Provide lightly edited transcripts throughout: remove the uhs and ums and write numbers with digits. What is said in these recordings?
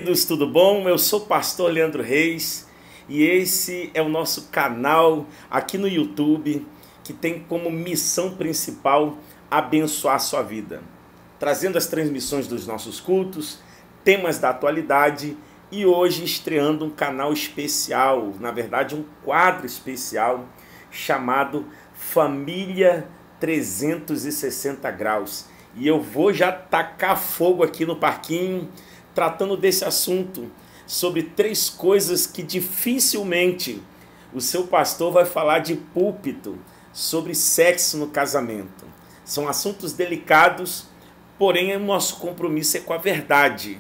queridos, tudo bom? Eu sou o pastor Leandro Reis e esse é o nosso canal aqui no YouTube que tem como missão principal abençoar a sua vida, trazendo as transmissões dos nossos cultos, temas da atualidade e hoje estreando um canal especial, na verdade um quadro especial chamado Família 360 Graus. E eu vou já tacar fogo aqui no parquinho, tratando desse assunto, sobre 3 coisas que dificilmente o seu pastor vai falar de púlpito, sobre sexo no casamento. São assuntos delicados, porém o nosso compromisso é com a verdade.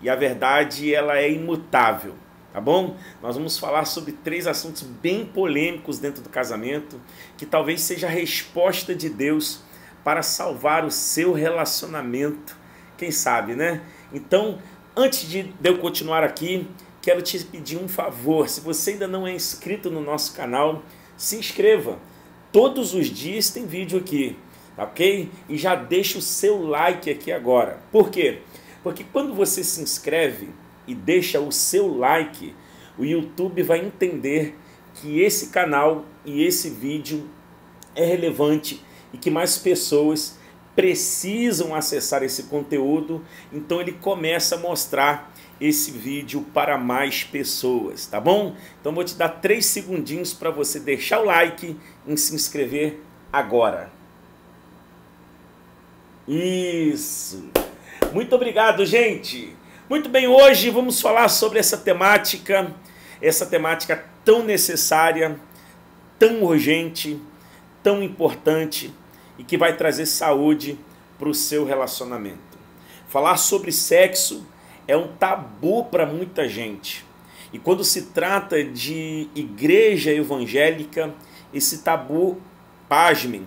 E a verdade, ela é imutável, tá bom? Nós vamos falar sobre 3 assuntos bem polêmicos dentro do casamento, que talvez seja a resposta de Deus para salvar o seu relacionamento, quem sabe, né? Então, antes de eu continuar aqui, quero te pedir um favor. Se você ainda não é inscrito no nosso canal, se inscreva. Todos os dias tem vídeo aqui, ok? E já deixa o seu like aqui agora. Por quê? Porque quando você se inscreve e deixa o seu like, o YouTube vai entender que esse canal e esse vídeo é relevante e que mais pessoas precisam acessar esse conteúdo, então ele começa a mostrar esse vídeo para mais pessoas, tá bom? Então vou te dar 3 segundinhos para você deixar o like e se inscrever agora. Isso! Muito obrigado, gente! Muito bem, hoje vamos falar sobre essa temática tão necessária, tão urgente, tão importante, e que vai trazer saúde para o seu relacionamento. Falar sobre sexo é um tabu para muita gente. E quando se trata de igreja evangélica, esse tabu, pasmem,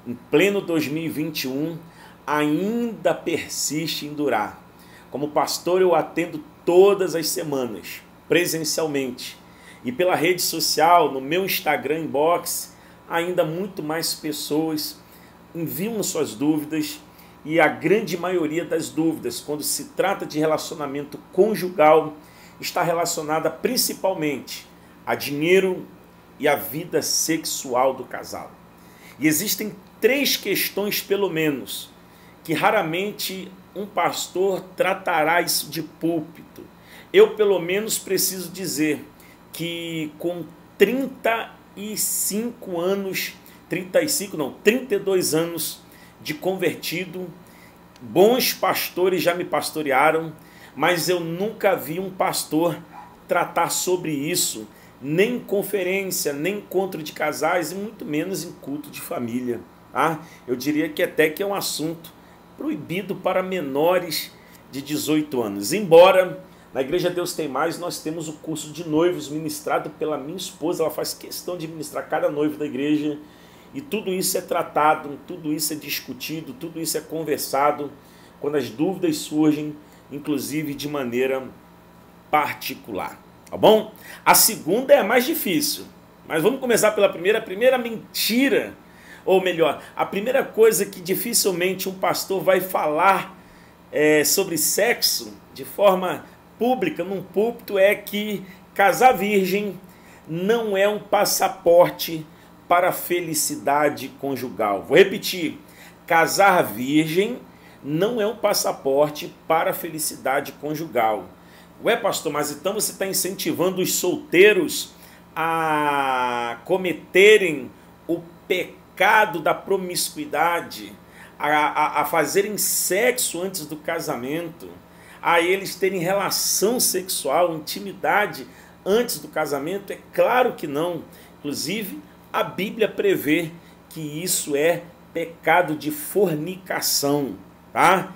em pleno 2021, ainda persiste em durar. Como pastor, eu atendo todas as semanas, presencialmente. E pela rede social, no meu Instagram inbox, ainda muito mais pessoas enviam suas dúvidas, e a grande maioria das dúvidas, quando se trata de relacionamento conjugal, está relacionada principalmente a dinheiro e a vida sexual do casal. E existem 3 questões, pelo menos, que raramente um pastor tratará isso de púlpito. Eu, pelo menos, preciso dizer que com 32 anos de convertido, bons pastores já me pastorearam, mas eu nunca vi um pastor tratar sobre isso, nem em conferência, nem em encontro de casais, e muito menos em culto de família. Tá? Eu diria que até que é um assunto proibido para menores de 18 anos. Embora na Igreja Deus Tem Mais nós temos o curso de noivos ministrado pela minha esposa, ela faz questão de ministrar cada noivo da igreja, e tudo isso é tratado, tudo isso é discutido, tudo isso é conversado, quando as dúvidas surgem, inclusive de maneira particular, tá bom? A segunda é a mais difícil, mas vamos começar pela primeira. A primeira mentira, ou melhor, a primeira coisa que dificilmente um pastor vai falar sobre sexo de forma pública, num púlpito, é que casar virgem não é um passaporte para a felicidade conjugal. Vou repetir, casar virgem não é um passaporte para a felicidade conjugal. Ué, pastor, mas então você está incentivando os solteiros a cometerem o pecado da promiscuidade, a fazerem sexo antes do casamento, a eles terem relação sexual, intimidade antes do casamento? É claro que não. Inclusive, a Bíblia prevê que isso é pecado de fornicação, tá?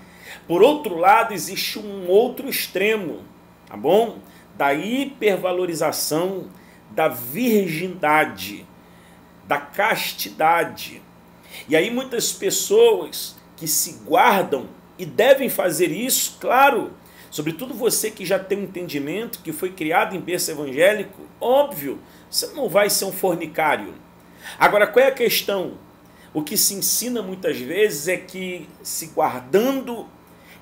Por outro lado, existe um outro extremo, tá bom? Da hipervalorização da virgindade, da castidade. E aí muitas pessoas que se guardam e devem fazer isso, claro, sobretudo você que já tem um entendimento, que foi criado em berço evangélico, óbvio, você não vai ser um fornicário. Agora, qual é a questão? O que se ensina muitas vezes é que, se guardando,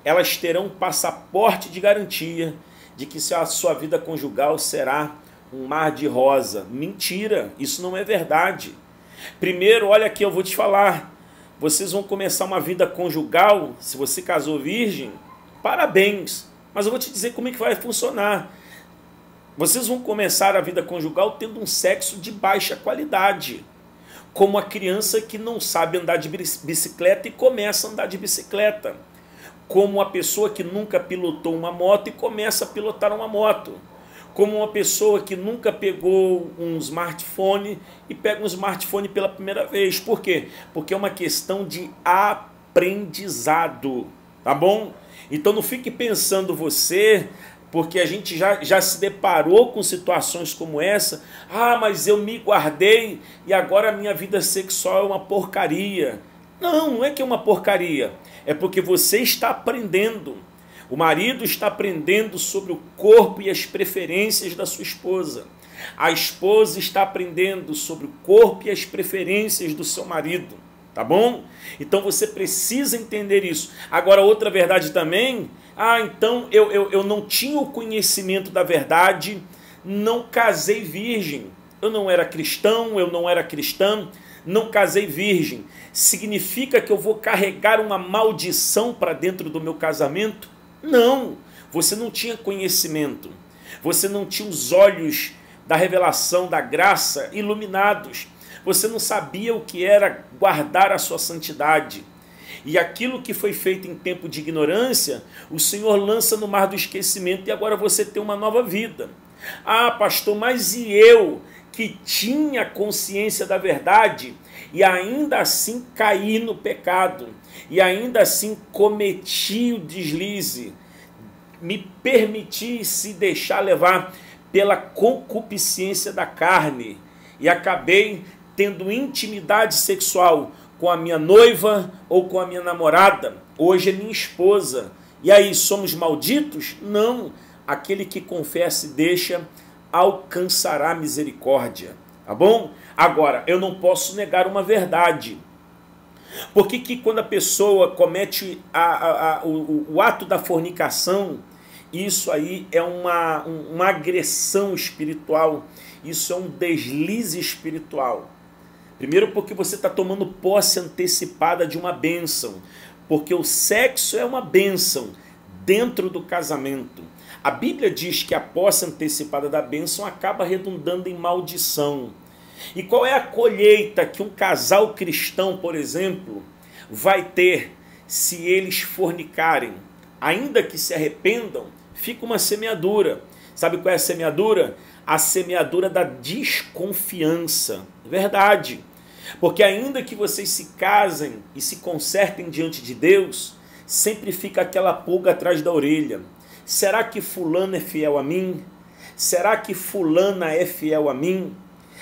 elas terão um passaporte de garantia de que a sua vida conjugal será um mar de rosa. Mentira, isso não é verdade. Primeiro, olha aqui, eu vou te falar, vocês vão começar uma vida conjugal, se você casou virgem, parabéns, mas eu vou te dizer como é que vai funcionar. Vocês vão começar a vida conjugal tendo um sexo de baixa qualidade, como a criança que não sabe andar de bicicleta e começa a andar de bicicleta, como a pessoa que nunca pilotou uma moto e começa a pilotar uma moto, como uma pessoa que nunca pegou um smartphone e pega um smartphone pela primeira vez. Por quê? Porque é uma questão de aprendizado, tá bom? Então não fique pensando você, porque a gente já se deparou com situações como essa, mas eu me guardei e agora a minha vida sexual é uma porcaria. Não, não é que é uma porcaria, é porque você está aprendendo. O marido está aprendendo sobre o corpo e as preferências da sua esposa. A esposa está aprendendo sobre o corpo e as preferências do seu marido. Tá bom? Então você precisa entender isso. Agora, outra verdade também, então eu não tinha o conhecimento da verdade, não casei virgem. Eu não era cristão, eu não era cristã, não casei virgem. Significa que eu vou carregar uma maldição para dentro do meu casamento? Não, você não tinha conhecimento, você não tinha os olhos da revelação, da graça iluminados, você não sabia o que era guardar a sua santidade. E aquilo que foi feito em tempo de ignorância, o Senhor lança no mar do esquecimento e agora você tem uma nova vida. Pastor, mas e eu que tinha consciência da verdade e ainda assim caí no pecado, e ainda assim cometi o deslize, me permiti se deixar levar pela concupiscência da carne e acabei tendo intimidade sexual com a minha noiva ou com a minha namorada, hoje é minha esposa. E aí, somos malditos? Não, aquele que confessa e deixa alcançará misericórdia, tá bom? Agora, eu não posso negar uma verdade. Por que quando a pessoa comete o ato da fornicação, isso aí é uma agressão espiritual, isso é um deslize espiritual? Primeiro porque você está tomando posse antecipada de uma bênção, porque o sexo é uma bênção dentro do casamento. A Bíblia diz que a posse antecipada da bênção acaba redundando em maldição. E qual é a colheita que um casal cristão, por exemplo, vai ter se eles fornicarem? Ainda que se arrependam, fica uma semeadura. Sabe qual é a semeadura? A semeadura da desconfiança. Verdade. Porque ainda que vocês se casem e se consertem diante de Deus, sempre fica aquela pulga atrás da orelha. Será que fulano é fiel a mim? Será que fulana é fiel a mim?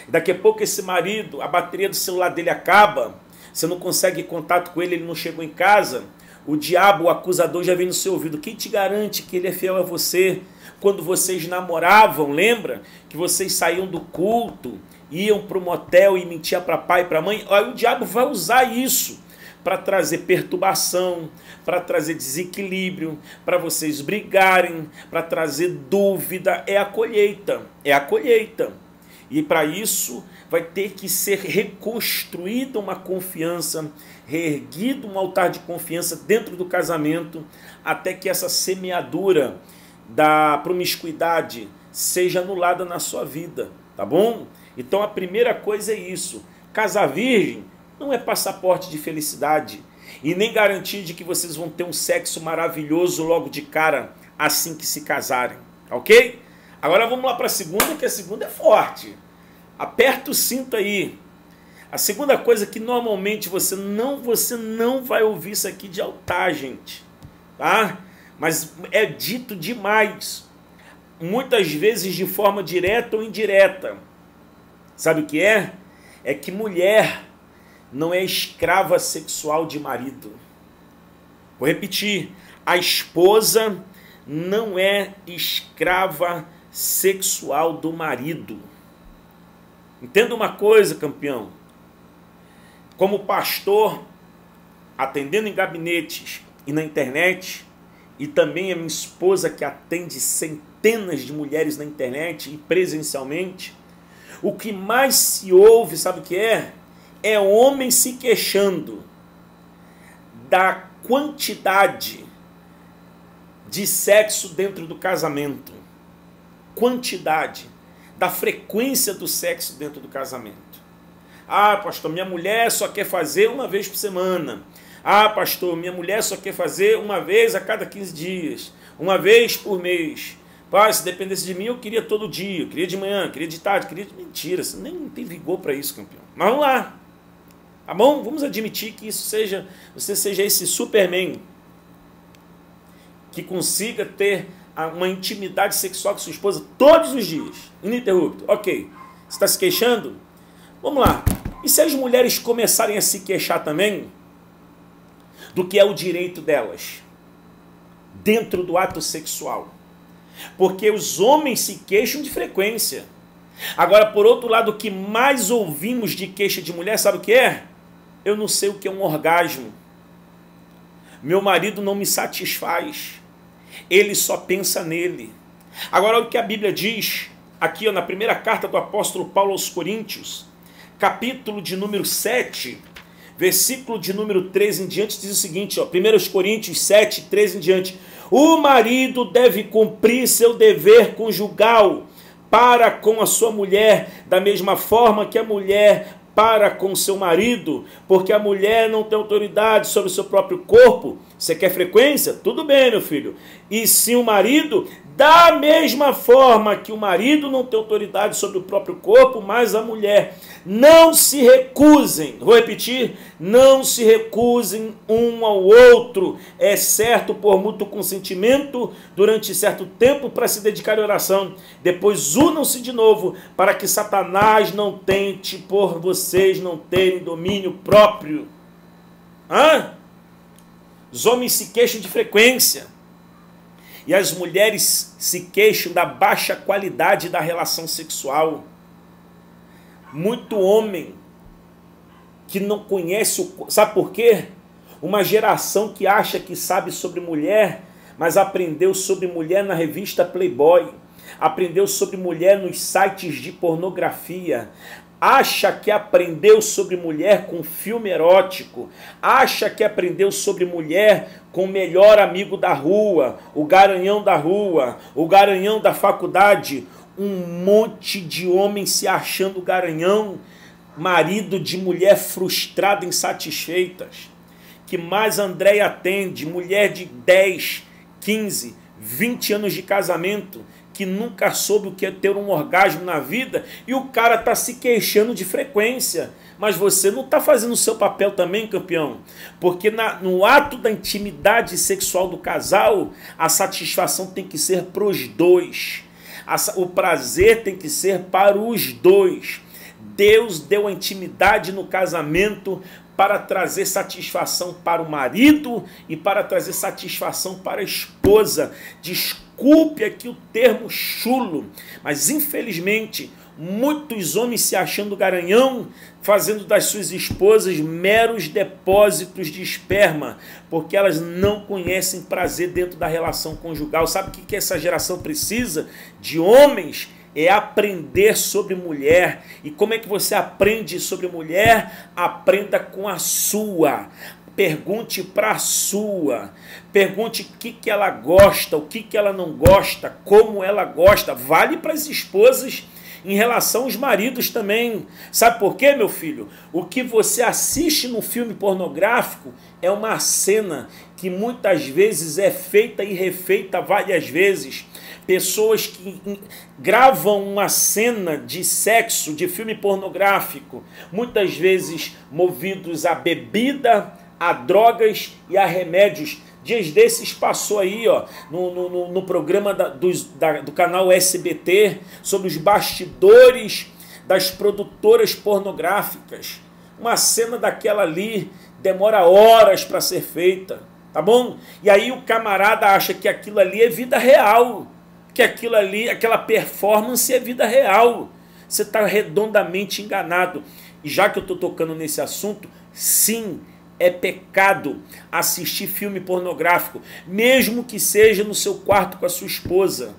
Daqui a pouco esse marido, a bateria do celular dele acaba, você não consegue contato com ele, ele não chegou em casa, o diabo, o acusador já vem no seu ouvido. Quem te garante que ele é fiel a você? Quando vocês namoravam, lembra? Que vocês saíam do culto, iam para o motel e mentiam para pai e para mãe? Aí o diabo vai usar isso para trazer perturbação, para trazer desequilíbrio, para vocês brigarem, para trazer dúvida. É a colheita, é a colheita. E para isso vai ter que ser reconstruída uma confiança, reerguido um altar de confiança dentro do casamento, até que essa semeadura da promiscuidade seja anulada na sua vida, tá bom? Então a primeira coisa é isso. Casar virgem não é passaporte de felicidade e nem garantia de que vocês vão ter um sexo maravilhoso logo de cara assim que se casarem, ok? Agora vamos lá para a segunda, que a segunda é forte. Aperta o cinto aí. A segunda coisa que normalmente você não vai ouvir isso aqui de altar, gente, tá? Mas é dito demais, muitas vezes de forma direta ou indireta. Sabe o que é? É que mulher não é escrava sexual de marido. Vou repetir, a esposa não é escrava sexual do marido. Entenda uma coisa, campeão. Como pastor, atendendo em gabinetes e na internet, e também a minha esposa que atende centenas centenas de mulheres na internet e presencialmente, o que mais se ouve, sabe o que é? É homem se queixando da quantidade de sexo dentro do casamento. Quantidade. Da frequência do sexo dentro do casamento. Ah, pastor, minha mulher só quer fazer uma vez por semana. Ah, pastor, minha mulher só quer fazer uma vez a cada 15 dias. Uma vez por mês. Pai, se dependesse de mim, eu queria todo dia. Eu queria de manhã, queria de tarde, queria de... Mentira, você nem tem vigor para isso, campeão. Mas vamos lá. Tá bom? Vamos admitir que isso seja, você seja esse Superman que consiga ter uma intimidade sexual com sua esposa todos os dias, ininterrupto. Ok. Você está se queixando? Vamos lá. E se as mulheres começarem a se queixar também do que é o direito delas dentro do ato sexual? Porque os homens se queixam de frequência. Agora, por outro lado, o que mais ouvimos de queixa de mulher, sabe o que é? Eu não sei o que é um orgasmo. Meu marido não me satisfaz. Ele só pensa nele. Agora, olha o que a Bíblia diz aqui, ó, na primeira carta do apóstolo Paulo aos Coríntios, capítulo de número 7, versículo de número 13 em diante, diz o seguinte, ó, 1 Coríntios 7, 13 em diante. O marido deve cumprir seu dever conjugal para com a sua mulher, da mesma forma que a mulher para com seu marido, porque a mulher não tem autoridade sobre o seu próprio corpo. Você quer frequência? Tudo bem, meu filho. E se o marido, da mesma forma que o marido não tem autoridade sobre o próprio corpo, mas a mulher, não se recusem, vou repetir, não se recusem um ao outro, exceto por mútuo consentimento, durante certo tempo para se dedicar à oração. Depois unam-se de novo, para que Satanás não tente por vocês não terem domínio próprio. Hã? Os homens se queixam de frequência. E as mulheres se queixam da baixa qualidade da relação sexual. Muito homem que não conhece o... Sabe por quê? Uma geração que acha que sabe sobre mulher, mas aprendeu sobre mulher na revista Playboy. Aprendeu sobre mulher nos sites de pornografia. Acha que aprendeu sobre mulher com filme erótico. Acha que aprendeu sobre mulher com o melhor amigo da rua, o garanhão da rua, o garanhão da faculdade. Um monte de homem se achando garanhão, marido de mulher frustrada, insatisfeitas. Que mais Andréia atende? Mulher de 10, 15, 20 anos de casamento, que nunca soube o que é ter um orgasmo na vida, e o cara está se queixando de frequência. Mas você não está fazendo o seu papel também, campeão? Porque no ato da intimidade sexual do casal, a satisfação tem que ser para os dois. O prazer tem que ser para os dois. Deus deu a intimidade no casamento para trazer satisfação para o marido e para trazer satisfação para a esposa. Desculpe aqui o termo chulo, mas infelizmente muitos homens se achando garanhão, fazendo das suas esposas meros depósitos de esperma, porque elas não conhecem prazer dentro da relação conjugal. Sabe o que essa geração precisa? De homens. É aprender sobre mulher. E como é que você aprende sobre mulher? Aprenda com a sua. Pergunte para a sua. Pergunte o que ela gosta, o que ela não gosta, como ela gosta. Vale para as esposas em relação aos maridos também. Sabe por quê, meu filho? O que você assiste no filme pornográfico é uma cena que muitas vezes é feita e refeita várias vezes. Pessoas que gravam uma cena de sexo, de filme pornográfico, muitas vezes movidos a bebida, a drogas e a remédios. Dias desses passou aí, ó, no programa do canal SBT, sobre os bastidores das produtoras pornográficas. Uma cena daquela ali demora horas para ser feita, tá bom? E aí o camarada acha que aquilo ali é vida real, que aquilo ali, aquela performance é vida real. Você está redondamente enganado. E já que eu estou tocando nesse assunto, sim, é pecado assistir filme pornográfico, mesmo que seja no seu quarto com a sua esposa.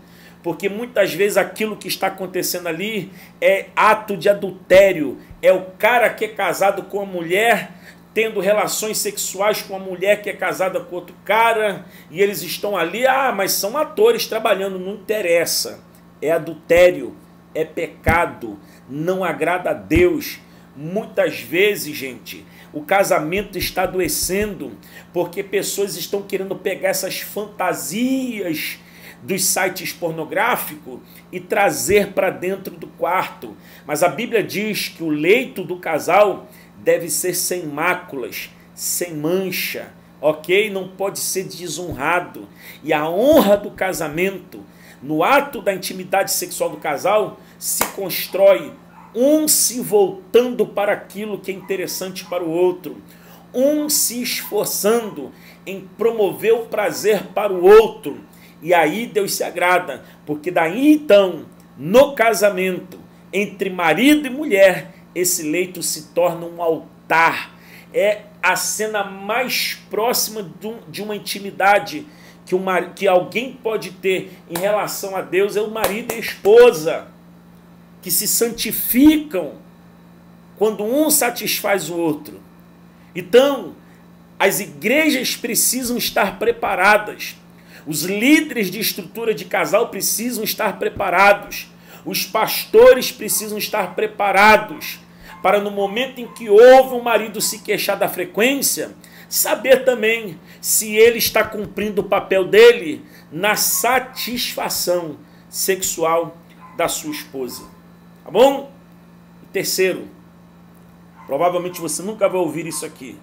porque muitas vezes aquilo que está acontecendo ali é ato de adultério. É o cara que é casado com a mulher, tendo relações sexuais com a mulher que é casada com outro cara, e eles estão ali, mas são atores trabalhando, não interessa. É adultério, é pecado, não agrada a Deus. Muitas vezes, gente, o casamento está adoecendo porque pessoas estão querendo pegar essas fantasias dos sites pornográficos e trazer para dentro do quarto. Mas a Bíblia diz que o leito do casal deve ser sem máculas, sem mancha, ok? Não pode ser desonrado. E a honra do casamento, no ato da intimidade sexual do casal, se constrói um se voltando para aquilo que é interessante para o outro, um se esforçando em promover o prazer para o outro. E aí Deus se agrada, porque daí então, no casamento, entre marido e mulher, esse leito se torna um altar. É a cena mais próxima de uma intimidade que alguém pode ter em relação a Deus, é o marido e a esposa, que se santificam quando um satisfaz o outro. Então, as igrejas precisam estar preparadas. Os líderes de estrutura de casal precisam estar preparados. Os pastores precisam estar preparados para, no momento em que ouve um marido se queixar da frequência, saber também se ele está cumprindo o papel dele na satisfação sexual da sua esposa. Tá bom? E terceiro, provavelmente você nunca vai ouvir isso aqui.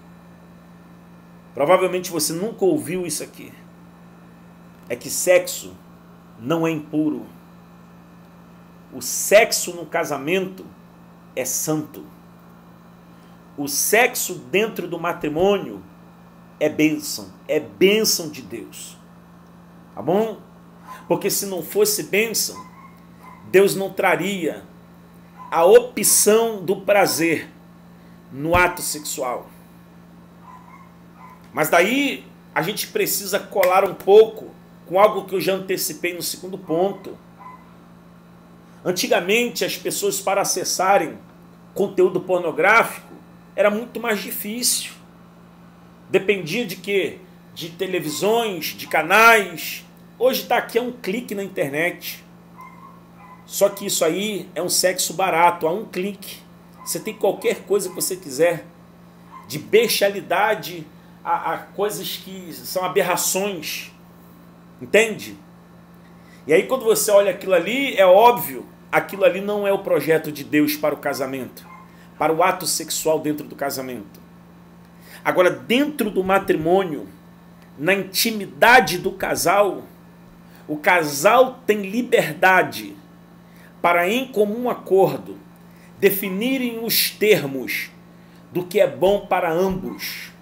Provavelmente você nunca ouviu isso aqui. É que sexo não é impuro. O sexo no casamento é santo. O sexo dentro do matrimônio é bênção de Deus. Tá bom? Porque se não fosse bênção, Deus não traria a opção do prazer no ato sexual. Mas daí a gente precisa colar um pouco com algo que eu já antecipei no segundo ponto. Antigamente as pessoas, para acessarem conteúdo pornográfico, era muito mais difícil. Dependia de quê? De televisões, de canais. Hoje está aqui a um clique na internet. Só que isso aí é um sexo barato, a um clique. Você tem qualquer coisa que você quiser. De bestialidade a coisas que são aberrações. Entende? E aí quando você olha aquilo ali, é óbvio, aquilo ali não é o projeto de Deus para o casamento, para o ato sexual dentro do casamento. Agora, dentro do matrimônio, na intimidade do casal, o casal tem liberdade para, em comum acordo, definirem os termos do que é bom para ambos.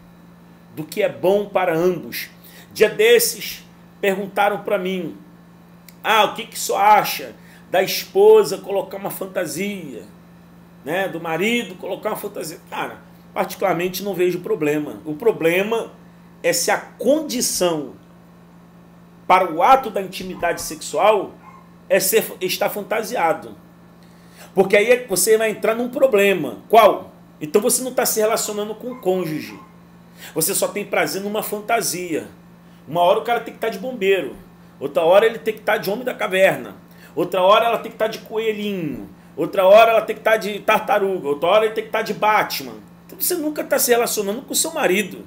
Do que é bom para ambos. Dia desses, perguntaram para mim, o que só acha da esposa colocar uma fantasia, né? Do marido colocar uma fantasia? Cara, particularmente não vejo problema. O problema é se a condição para o ato da intimidade sexual é estar fantasiado. Porque aí você vai entrar num problema. Qual? Então você não está se relacionando com o cônjuge. Você só tem prazer numa fantasia. Uma hora o cara tem que estar de bombeiro. Outra hora ele tem que estar de homem da caverna. Outra hora ela tem que estar de coelhinho. Outra hora ela tem que estar de tartaruga. Outra hora ele tem que estar de Batman. Então você nunca está se relacionando com o seu marido.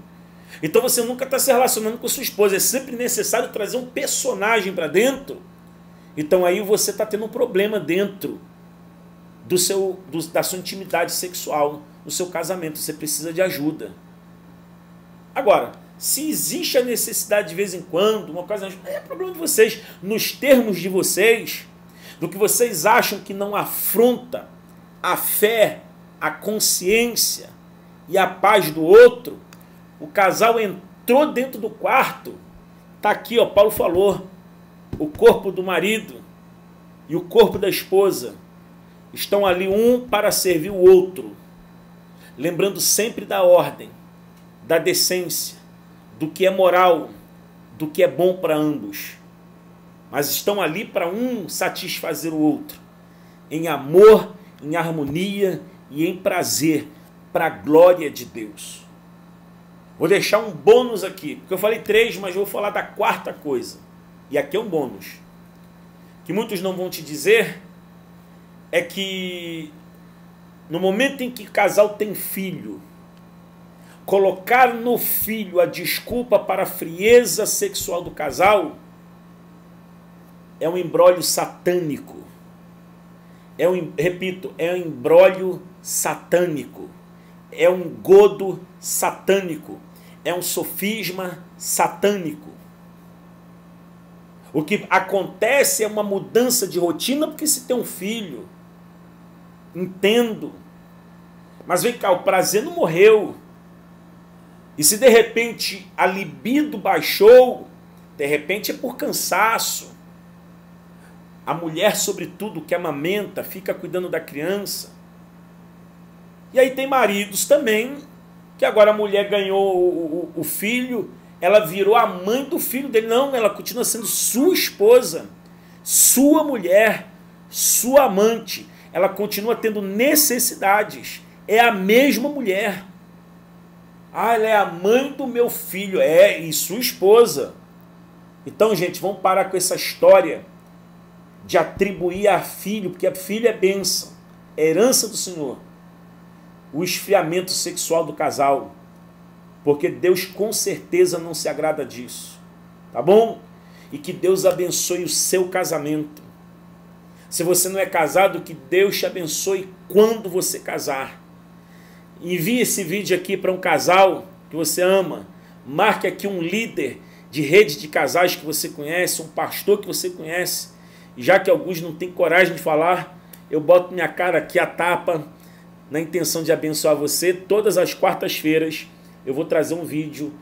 Então você nunca está se relacionando com a sua esposa. É sempre necessário trazer um personagem para dentro. Então aí você está tendo um problema dentro da sua intimidade sexual, no seu casamento. Você precisa de ajuda. Agora, se existe a necessidade de vez em quando, uma ocasião, é problema de vocês, nos termos de vocês, do que vocês acham que não afronta a fé, a consciência e a paz do outro. O casal entrou dentro do quarto, está aqui, Paulo falou, o corpo do marido e o corpo da esposa estão ali um para servir o outro, lembrando sempre da ordem, da decência, do que é moral, do que é bom para ambos. mas estão ali para um satisfazer o outro, em amor, em harmonia e em prazer, para a glória de Deus. Vou deixar um bônus aqui, porque eu falei 3, mas vou falar da 4ª coisa. E aqui é um bônus. Que muitos não vão te dizer é que no momento em que o casal tem filho, colocar no filho a desculpa para a frieza sexual do casal é um imbróglio satânico. Repito, é um imbróglio satânico. É um godo satânico. É um sofisma satânico. O que acontece é uma mudança de rotina, porque se tem um filho, entendo. Mas vem cá, o prazer não morreu. E se de repente a libido baixou, de repente é por cansaço. A mulher, sobretudo, que amamenta, fica cuidando da criança. E aí tem maridos também, que agora a mulher ganhou o filho, ela virou a mãe do filho dele. Não, ela continua sendo sua esposa, sua mulher, sua amante. Ela continua tendo necessidades. É a mesma mulher. Ah, ela é a mãe do meu filho. É, e sua esposa. Então, gente, vamos parar com essa história de atribuir a filho, porque a filho é bênção, é herança do Senhor, o esfriamento sexual do casal, porque Deus com certeza não se agrada disso, tá bom? E que Deus abençoe o seu casamento. Se você não é casado, que Deus te abençoe quando você casar. Envie esse vídeo aqui para um casal que você ama, marque aqui um líder de rede de casais que você conhece, um pastor que você conhece. Já que alguns não têm coragem de falar, eu boto minha cara aqui a tapa, na intenção de abençoar você. Todas as quartas-feiras eu vou trazer um vídeo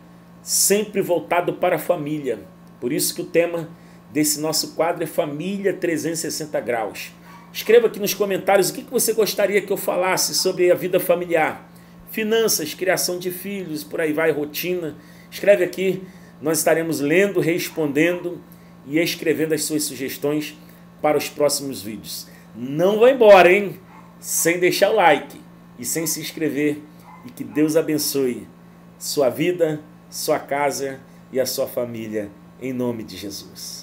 sempre voltado para a família. Por isso que o tema desse nosso quadro é Família 360 Graus. Escreva aqui nos comentários o que você gostaria que eu falasse sobre a vida familiar. Finanças, criação de filhos, por aí vai, rotina. Escreve aqui, nós estaremos lendo, respondendo e escrevendo as suas sugestões para os próximos vídeos. Não vá embora, hein? Sem deixar o like e sem se inscrever. E que Deus abençoe sua vida, sua casa e a sua família, em nome de Jesus.